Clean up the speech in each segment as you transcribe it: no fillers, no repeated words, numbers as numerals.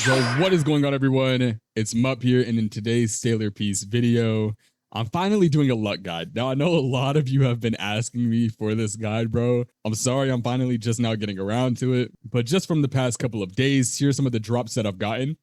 Yo, what is going on, everyone? It's Mup here, and in today's Sailor Piece video, I'm finally doing a luck guide. Now, I know a lot of you have been asking me for this guide, bro. I'm sorry, I'm finally just now getting around to it, but just from the past couple of days, here's some of the drops that I've gotten.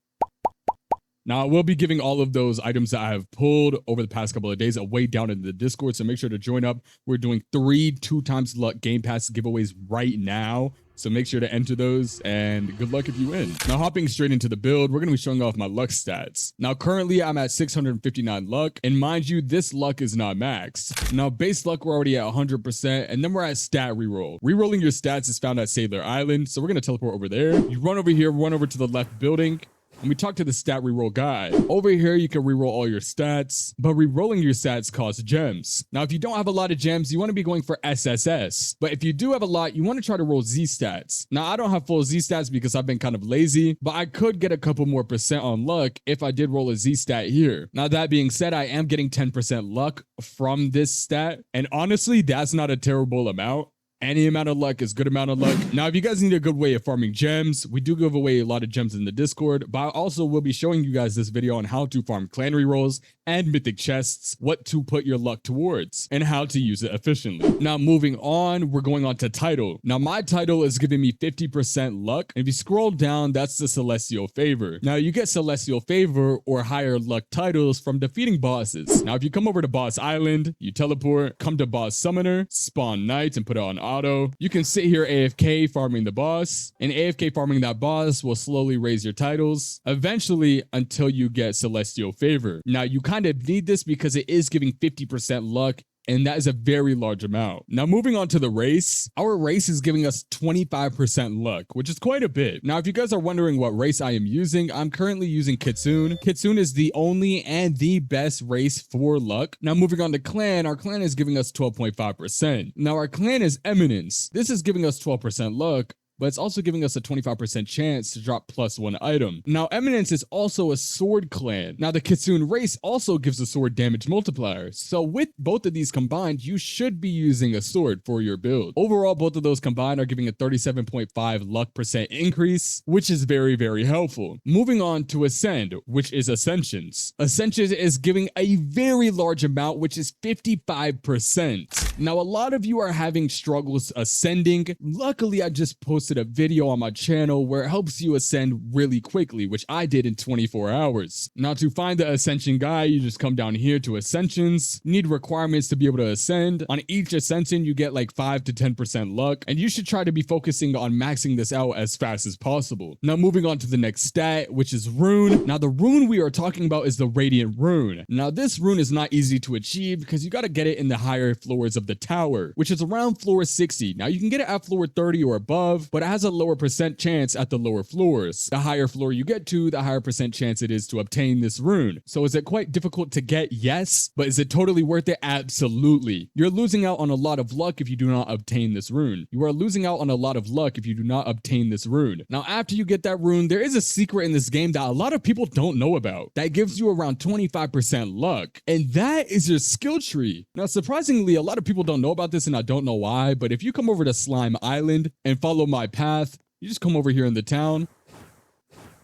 Now, I will be giving all of those items that I have pulled over the past couple of days away down in the Discord, so make sure to join up. We're doing 3 2x luck Game Pass giveaways right now, so make sure to enter those, and good luck if you win. Now, hopping straight into the build, we're going to be showing off my luck stats. Now, currently, I'm at 659 luck, and mind you, this luck is not maxed. Now, base luck, we're already at 100%, and then we're at stat reroll. Rerolling your stats is found at Sailor Island, so we're going to teleport over there. You run over here, run over to the left building, and we talk to the stat reroll guy. Over here, you can reroll all your stats, but rerolling your stats costs gems. Now, if you don't have a lot of gems, you want to be going for SSS. But if you do have a lot, you want to try to roll Z stats. Now, I don't have full Z stats because I've been kind of lazy, but I could get a couple more % on luck if I did roll a Z stat here. Now, that being said, I am getting 10% luck from this stat, and honestly, that's not a terrible amount. Any amount of luck is good amount of luck. Now, if you guys need a good way of farming gems, we do give away a lot of gems in the Discord, but I also will be showing you guys this video on how to farm clan rerolls and mythic chests, what to put your luck towards, and how to use it efficiently. Now, moving on, we're going on to title. Now, my title is giving me 50% luck. And if you scroll down, that's the Celestial Favor. Now, you get Celestial Favor or higher luck titles from defeating bosses. Now, if you come over to Boss Island, you teleport, come to Boss Summoner, spawn Knights, and put it on auto. You can sit here AFK farming the boss, and AFK farming that boss will slowly raise your titles, eventually until you get Celestial Favor. Now, you kind of need this because it is giving 50% luck, and that is a very large amount. Now, moving on to the race, our race is giving us 25% luck, which is quite a bit. Now, if you guys are wondering what race I am using, I'm currently using Kitsune. Kitsune is the only and the best race for luck. Now, moving on to clan, our clan is giving us 12.5%. Now, our clan is Eminence. This is giving us 12% luck, but it's also giving us a 25% chance to drop +1 item. Now, Eminence is also a sword clan. Now, the Kitsune race also gives a sword damage multiplier. So with both of these combined, you should be using a sword for your build. Overall, both of those combined are giving a 37.5 luck % increase, which is very, very helpful. Moving on to Ascend, which is Ascensions. Ascensions is giving a very large amount, which is 55%. Now, a lot of you are having struggles ascending. Luckily, I just posted a video on my channel where it helps you ascend really quickly, which I did in 24 hours. Now, to find the ascension guy, you just come down here to ascensions. You need requirements to be able to ascend. On each ascension, you get like 5 to 10% luck, and you should try to be focusing on maxing this out as fast as possible. Now, moving on to the next stat, which is Rune. Now, the rune we are talking about is the Radiant Rune. Now, this rune is not easy to achieve because you got to get it in the higher floors of the tower, which is around floor 60. Now, you can get it at floor 30 or above, but it has a lower % chance at the lower floors. The higher floor you get to, the higher % chance it is to obtain this rune. So is it quite difficult to get? Yes. But is it totally worth it? Absolutely. You're losing out on a lot of luck if you do not obtain this rune. You are losing out on a lot of luck if you do not obtain this rune. Now, after you get that rune, there is a secret in this game that a lot of people don't know about that gives you around 25% luck, and that is your skill tree. Now, surprisingly, a lot of people don't know about this, and I don't know why, but if you come over to Slime Island and follow my path, you just come over here in the town,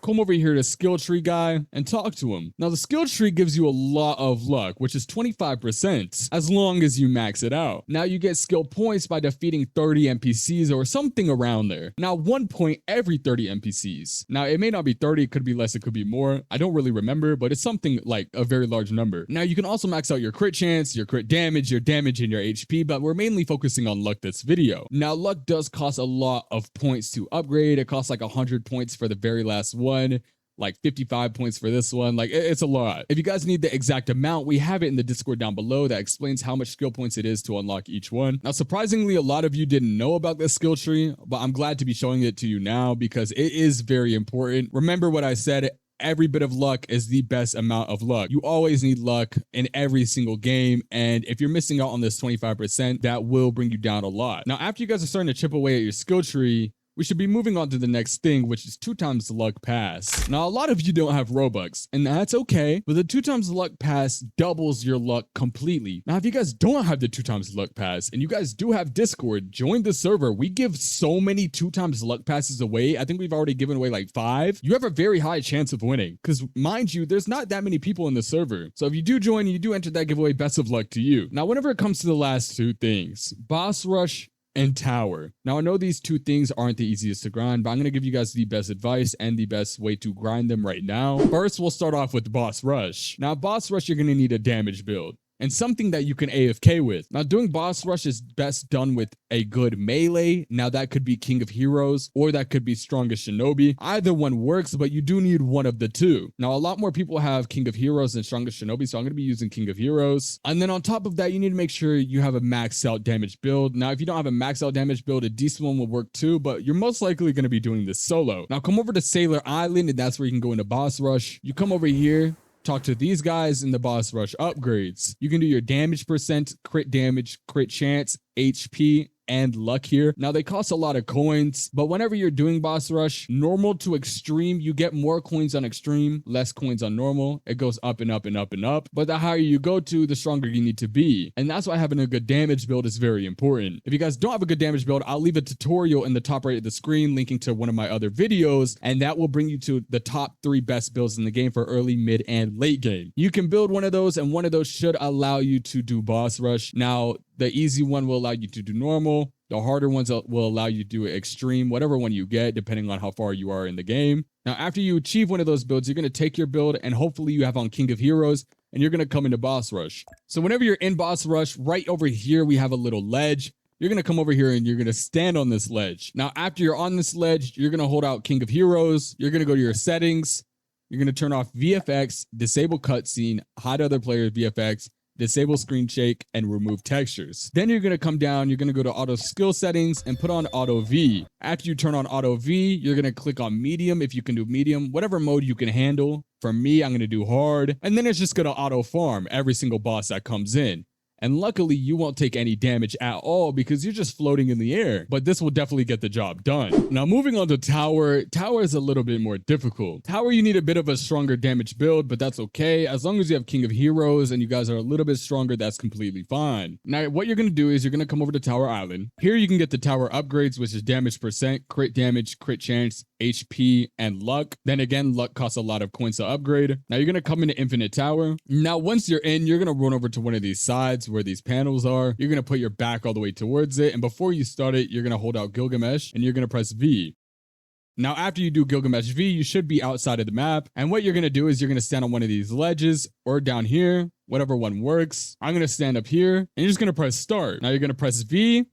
come over here to skill tree guy and talk to him. Now, the skill tree gives you a lot of luck, which is 25% as long as you max it out. Now, you get skill points by defeating 30 NPCs or something around there. Now, 1 point every 30 NPCs. Now, it may not be 30, it could be less, it could be more. I don't really remember, but it's something like a very large number. Now, you can also max out your crit chance, your crit damage, and your HP, but we're mainly focusing on luck this video. Now, luck does cost a lot of points to upgrade. It costs like 100 points for the very last one, like 55 points for this one. Like, it's a lot. If you guys need the exact amount, we have it in the Discord down below that explains how much skill points it is to unlock each one. Now, surprisingly, a lot of you didn't know about this skill tree, but I'm glad to be showing it to you now because it is very important. Remember what I said, every bit of luck is the best amount of luck. You always need luck in every single game, and if you're missing out on this 25%, that will bring you down a lot. Now, after you guys are starting to chip away at your skill tree, we should be moving on to the next thing, which is 2 times luck pass. Now, a lot of you don't have Robux, and that's okay, but the 2 times luck pass doubles your luck completely. Now, if you guys don't have the 2 times luck pass, and you guys do have Discord, join the server. We give so many 2 times luck passes away. I think we've already given away like 5. You have a very high chance of winning, because mind you, there's not that many people in the server. So if you do join and you do enter that giveaway, best of luck to you. Now, whenever it comes to the last 2 things, boss rush and tower. Now, I know these 2 things aren't the easiest to grind, but I'm going to give you guys the best advice and the best way to grind them right now. First, we'll start off with boss rush. Now, boss rush, you're going to need a damage build and something that you can AFK with. Now, doing boss rush is best done with a good melee. Now, that could be King of Heroes or that could be Strongest Shinobi. Either one works, but you do need one of the 2. Now, a lot more people have King of Heroes than Strongest Shinobi, so I'm going to be using King of Heroes. And then on top of that, you need to make sure you have a max out damage build. Now, if you don't have a max out damage build, a decent one will work too, but you're most likely going to be doing this solo. Now, come over to Sailor Island, and that's where you can go into boss rush. You come over here, talk to these guys in the boss rush upgrades. You can do your damage percent, crit damage, crit chance, HP, and luck here. Now, they cost a lot of coins, but whenever you're doing boss rush, normal to extreme, you get more coins on extreme, less coins on normal. It goes up and up and up and up, but the higher you go to, the stronger you need to be. And that's why having a good damage build is very important. If you guys don't have a good damage build, I'll leave a tutorial in the top right of the screen linking to one of my other videos, and that will bring you to the top 3 best builds in the game for early, mid, and late game. You can build one of those, and one of those should allow you to do boss rush. Now, the easy one will allow you to do normal. The harder ones will allow you to do extreme, whatever one you get, depending on how far you are in the game. Now, after you achieve one of those builds, you're going to take your build, and hopefully you have on King of Heroes, and you're going to come into boss rush. So whenever you're in boss rush, right over here, we have a little ledge. You're going to come over here and you're going to stand on this ledge. Now, after you're on this ledge, you're going to hold out King of Heroes. You're going to go to your settings. You're going to turn off VFX, disable cutscene, hide other players' VFX, disable screen shake, and remove textures. Then you're going to come down, you're going to go to auto skill settings and put on auto V. After you turn on auto V, you're going to click on medium if you can do medium, whatever mode you can handle. For me, I'm going to do hard. And then it's just going to auto farm every single boss that comes in. And luckily, you won't take any damage at all because you're just floating in the air. But this will definitely get the job done. Now, moving on to tower. Tower is a little bit more difficult. Tower, you need a bit of a stronger damage build, but that's okay. As long as you have King of Heroes and you guys are a little bit stronger, that's completely fine. Now, what you're going to do is you're going to come over to Tower Island. Here, you can get the tower upgrades, which is damage percent, crit damage, crit chance, HP, and luck. Then again, luck costs a lot of coins to upgrade. Now, you're going to come into Infinite Tower. Now, once you're in, you're going to run over to one of these sides where these panels are. You're going to put your back all the way towards it, and before you start it, you're going to hold out Gilgamesh and you're going to press V. Now, after you do Gilgamesh V, you should be outside of the map, and what you're going to do is you're going to stand on one of these ledges or down here, whatever one works. I'm going to stand up here and you're just going to press start. Now, you're going to press V and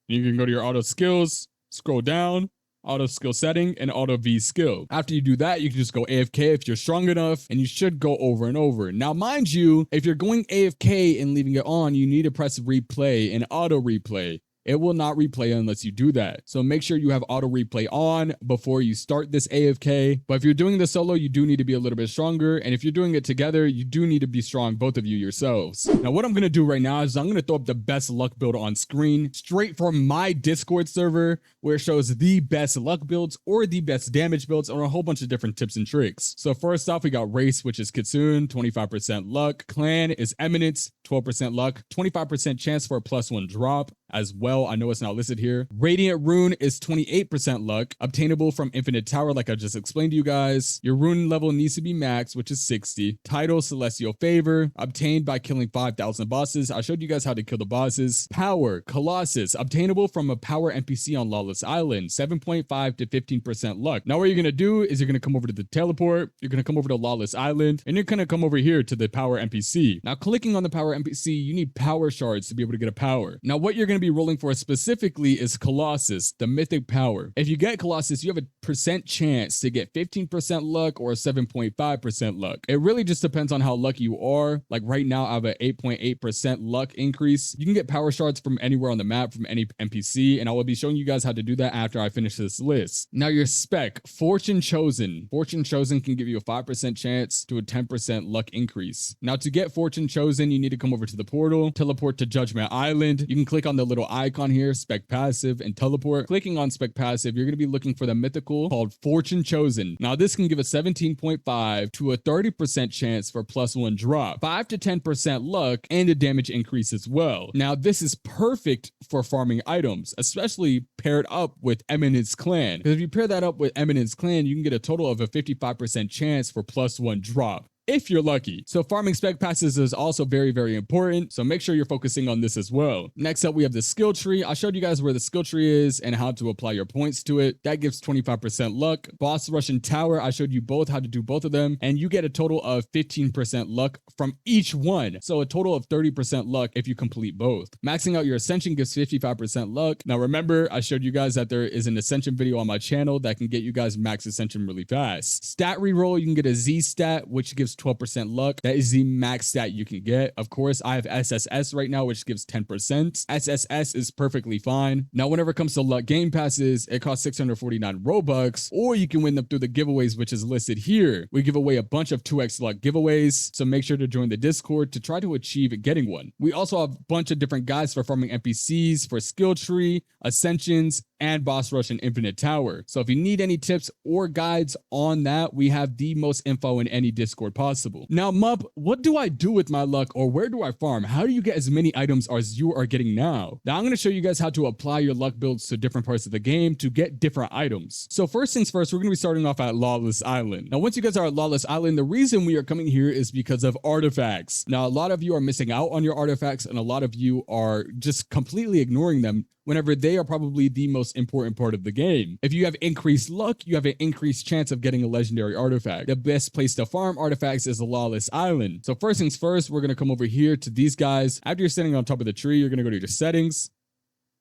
you can go to your auto skills, scroll down, auto skill setting, and auto V skill. After you do that, you can just go AFK if you're strong enough, and you should go over and over. Now, mind you, if you're going AFK and leaving it on, you need to press replay and auto replay. It will not replay unless you do that. So make sure you have auto replay on before you start this AFK. But if you're doing the solo, you do need to be a little bit stronger. And if you're doing it together, you do need to be strong, both of you yourselves. Now, what I'm going to do right now is I'm going to throw up the best luck build on screen straight from my Discord server, where it shows the best luck builds or the best damage builds or a whole bunch of different tips and tricks. So first off, we got race, which is Kitsune, 25% luck. Clan is Eminence, 12% luck, 25% chance for a +1 drop as well. I know it's not listed here. Radiant Rune is 28% luck, obtainable from Infinite Tower, like I just explained to you guys. Your rune level needs to be max, which is 60. Title, Celestial Favor, obtained by killing 5,000 bosses. I showed you guys how to kill the bosses. Power, Colossus, obtainable from a power NPC on Lawless Island, 7.5 to 15% luck. Now, what you're going to do is you're going to come over to the teleport, you're going to come over to Lawless Island, and you're going to come over here to the power NPC. Now, clicking on the power NPC, you need power shards to be able to get a power. Now, what you're going to be rolling for specifically is Colossus, the mythic power. If you get Colossus, you have a percent chance to get 15% luck or 7.5% luck. It really just depends on how lucky you are. Like right now, I have an 8.8% luck increase. You can get power shards from anywhere on the map, from any NPC, and I will be showing you guys how to do that after I finish this list. Now, your spec, Fortune Chosen. Fortune Chosen can give you a 5% chance to a 10% luck increase. Now, to get Fortune Chosen, you need to come over to the portal, teleport to Judgment Island. You can click on the the little icon here, Spec Passive and Teleport. Clicking on Spec Passive, you're going to be looking for the mythical called Fortune Chosen. Now this can give a 17.5 to a 30% chance for +1 drop, 5 to 10% luck, and a damage increase as well. Now this is perfect for farming items, especially paired up with Eminence Clan. Because if you pair that up with Eminence Clan, you can get a total of a 55% chance for +1 drop, if you're lucky. So farming spec passes is also very, very important. So make sure you're focusing on this as well. Next up, we have the skill tree. I showed you guys where the skill tree is and how to apply your points to it. That gives 25% luck. Boss rush and tower, I showed you both how to do both of them. And you get a total of 15% luck from each one. So a total of 30% luck if you complete both. Maxing out your ascension gives 55% luck. Now remember, I showed you guys that there is an ascension video on my channel that can get you guys max ascension really fast. Stat reroll, you can get a Z stat, which gives 12% luck. That is the max stat you can get. Of course, I have SSS right now, which gives 10%. SSS is perfectly fine. Now, whenever it comes to luck game passes, it costs 649 Robux, or you can win them through the giveaways, which is listed here. We give away a bunch of 2x luck giveaways, so make sure to join the Discord to try to achieve getting one. We also have a bunch of different guides for farming NPCs, for skill tree, ascensions, and boss rush and infinite tower. So if you need any tips or guides on that, we have the most info in any Discord possible. Now, Mup, what do I do with my luck, or where do I farm? How do you get as many items as you are getting now? Now I'm going to show you guys how to apply your luck builds to different parts of the game to get different items. So first things first, we're going to be starting off at Lawless Island. Now once you guys are at Lawless Island, the reason we are coming here is because of artifacts. Now a lot of you are missing out on your artifacts, and a lot of you are just completely ignoring them whenever they are probably the most important part of the game. If you have increased luck, you have an increased chance of getting a legendary artifact. The best place to farm artifacts is the Lawless Island. So first things first, we're going to come over here to these guys. After you're standing on top of the tree, you're going to go to your settings,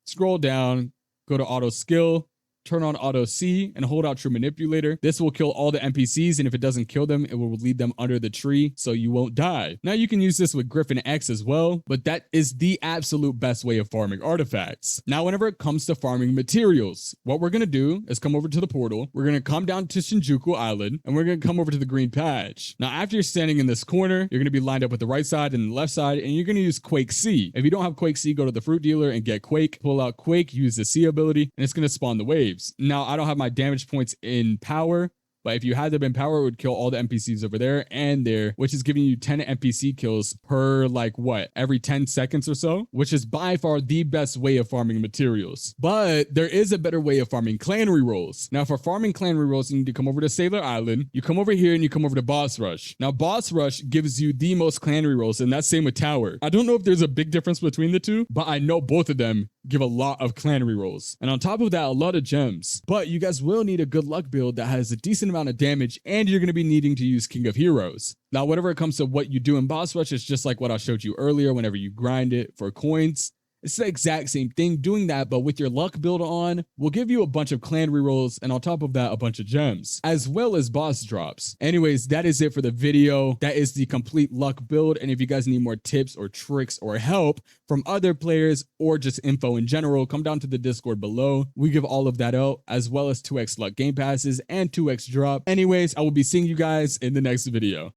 scroll down, go to auto skill, turn on auto C, and hold out true manipulator. This will kill all the NPCs, and if it doesn't kill them, it will lead them under the tree so you won't die. Now you can use this with Griffin X as well, but that is the absolute best way of farming artifacts. Now whenever it comes to farming materials, what we're going to do is come over to the portal. We're going to come down to Shinjuku Island, and we're going to come over to the green patch. Now after you're standing in this corner, you're going to be lined up with the right side and the left side, and you're going to use Quake C. If you don't have Quake C, go to the fruit dealer and get Quake, pull out Quake, use the C ability, and it's going to spawn the waves. Now, I don't have my damage points in power, but if you had them in power, it would kill all the NPCs over there and there, which is giving you 10 NPC kills per every 10 seconds or so, which is by far the best way of farming materials. But there is a better way of farming clan rerolls. Now for farming clan rerolls, you need to come over to Sailor Island. You come over here and you come over to Boss Rush. Now Boss Rush gives you the most clan rerolls, and that's same with Tower. I don't know if there's a big difference between the two, but I know both of them give a lot of clan rerolls. And on top of that, a lot of gems. But you guys will need a good luck build that has a decent amount of damage, and you're going to be needing to use King of Heroes. Now, whenever it comes to what you do in Boss Rush, it's just like what I showed you earlier. Whenever you grind it for coins, it's the exact same thing doing that, but with your luck build on, will give you a bunch of clan rerolls, and on top of that, a bunch of gems, as well as boss drops. Anyways, that is it for the video. That is the complete luck build, and if you guys need more tips or tricks or help from other players or just info in general, come down to the Discord below. We give all of that out, as well as 2x luck game passes and 2x drop. Anyways, I will be seeing you guys in the next video.